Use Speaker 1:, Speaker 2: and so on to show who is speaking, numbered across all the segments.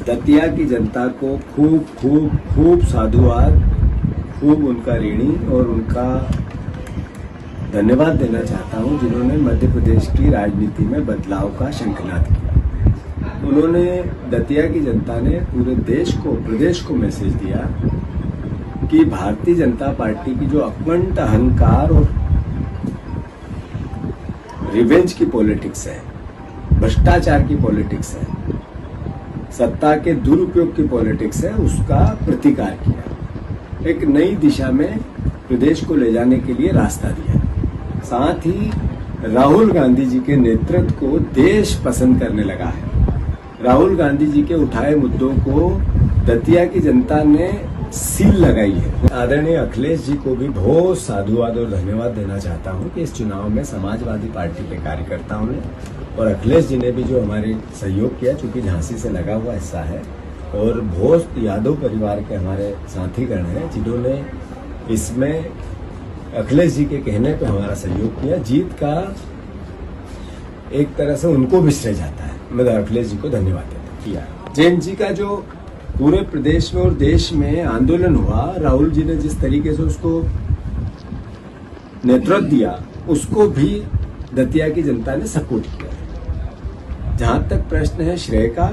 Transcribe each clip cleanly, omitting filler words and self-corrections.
Speaker 1: दतिया की जनता को खूब खूब खूब साधुवाद, खूब उनका ऋणी और उनका धन्यवाद देना चाहता हूं, जिन्होंने मध्य प्रदेश की राजनीति में बदलाव का शंखनाद किया। उन्होंने दतिया की जनता ने पूरे देश को, प्रदेश को मैसेज दिया कि भारतीय जनता पार्टी की जो अखंड अहंकार और रिवेंज की पॉलिटिक्स है, भ्रष्टाचार की पॉलिटिक्स है, सत्ता के दुरुपयोग की पॉलिटिक्स है, उसका प्रतिकार किया। एक नई दिशा में प्रदेश को ले जाने के लिए रास्ता दिया। साथ ही राहुल गांधी जी के नेतृत्व को देश पसंद करने लगा है। राहुल गांधी जी के उठाए मुद्दों को दतिया की जनता ने सील लगाई है। आदरणीय अखिलेश जी को भी बहुत साधुवाद और धन्यवाद देना चाहता हूं कि इस चुनाव में समाजवादी पार्टी के कार्यकर्ताओं ने और अखिलेश जी ने भी जो हमारे सहयोग किया, चूंकि झांसी से लगा हुआ हिस्सा है, और बहुत यादव परिवार के हमारे साथीगण हैं जिन्होंने इसमें अखिलेश जी के कहने पे हमारा सहयोग किया। जीत का एक तरह से उनको भी श्रेय जाता है। मैं अखिलेश जी को धन्यवाद देता किया। जैन जी का जो पूरे प्रदेश में और देश में आंदोलन हुआ, राहुल जी ने जिस तरीके से उसको नेतृत्व दिया, उसको भी दतिया की जनता ने सपोर्ट किया। जहां तक प्रश्न है श्रेय का,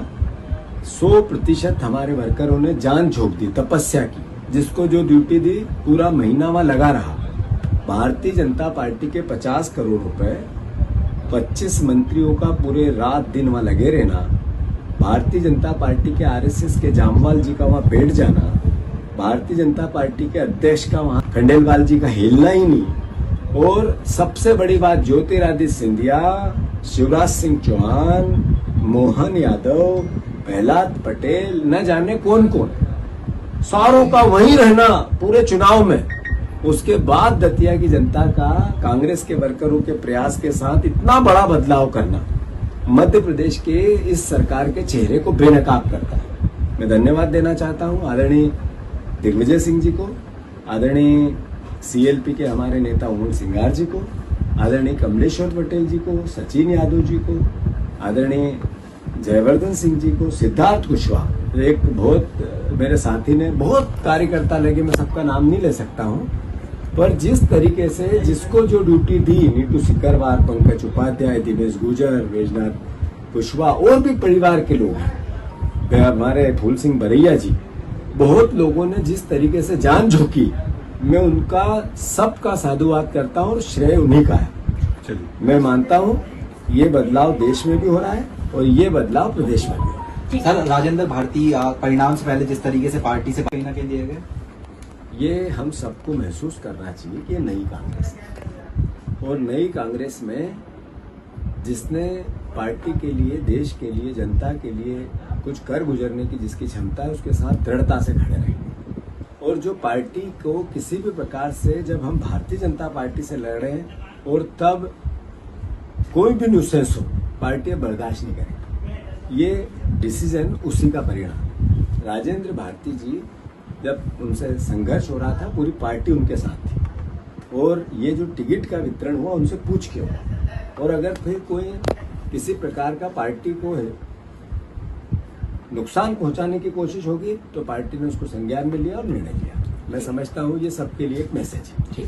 Speaker 1: 100% हमारे वर्करों ने जान झोंक दी, तपस्या की, जिसको जो ड्यूटी दी पूरा महीना वहां लगा रहा। भारतीय जनता पार्टी के 50 करोड़ रुपए, 25 मंत्रियों का पूरे रात दिन वहां लगे रहना, भारतीय जनता पार्टी के आरएसएस के जामवाल जी का वहां बैठ जाना, भारतीय जनता पार्टी के अध्यक्ष का वहां खंडेलवाल जी का हिलना ही नहीं, और सबसे बड़ी बात ज्योतिरादित्य सिंधिया, शिवराज सिंह चौहान, मोहन यादव, प्रहलाद पटेल, न जाने कौन कौन, सारों का वहीं रहना पूरे चुनाव में। उसके बाद दतिया की जनता का कांग्रेस के वर्करों के प्रयास के साथ इतना बड़ा बदलाव करना मध्य प्रदेश के इस सरकार के चेहरे को बेनकाब करता है। मैं धन्यवाद देना चाहता हूं आदरणीय दिग्विजय सिंह जी को, आदरणीय सीएलपी के हमारे नेता उमंग सिंगार जी को, आदरणीय कमलेश्वर पटेल जी को, सचिन यादव जी को, आदरणीय जयवर्धन सिंह जी को, सिद्धार्थ कुशवाहा, एक बहुत मेरे साथी ने, बहुत कार्यकर्ता लगे, मैं सबका नाम नहीं ले सकता हूं, पर जिस तरीके से जिसको जो ड्यूटी दी, नीतू सिकरवार, पंकज उपाध्याय, दिनेश गुर्जर, वैजनाथ कुशवाहा और भी परिवार के लोग, हमारे फूल सिंह बरैया जी, बहुत लोगों ने जिस तरीके से जान झोंकी, मैं उनका सबका साधुवाद करता हूं और श्रेय उन्हीं का है। चलिए, मैं मानता हूं ये बदलाव देश में भी हो रहा है और ये बदलाव प्रदेश में भी हो रहा है।
Speaker 2: सर, राजेंद्र भारती परिणाम से पहले जिस तरीके से पार्टी से कहीं ना कहीं दिए गए,
Speaker 1: ये हम सबको महसूस करना चाहिए कि ये नई कांग्रेस है, और नई कांग्रेस में जिसने पार्टी के लिए, देश के लिए, जनता के लिए कुछ कर गुजरने की जिसकी क्षमता है, उसके साथ दृढ़ता से खड़े रहेंगे। और जो पार्टी को किसी भी प्रकार से, जब हम भारतीय जनता पार्टी से लड़ रहे हैं और तब कोई भी न्यूसेंस हो, पार्टी बर्दाश्त नहीं करेगी। ये डिसीजन उसी का परिणाम। राजेंद्र भारती जी, जब उनसे संघर्ष हो रहा था, पूरी पार्टी उनके साथ थी, और ये जो टिकट का वितरण हुआ उनसे पूछ के हुआ, और अगर फिर कोई किसी प्रकार का पार्टी को नुकसान पहुंचाने की कोशिश होगी तो पार्टी ने उसको संज्ञान में लिया और निर्णय लिया। मैं समझता हूं ये सबके लिए एक मैसेज है।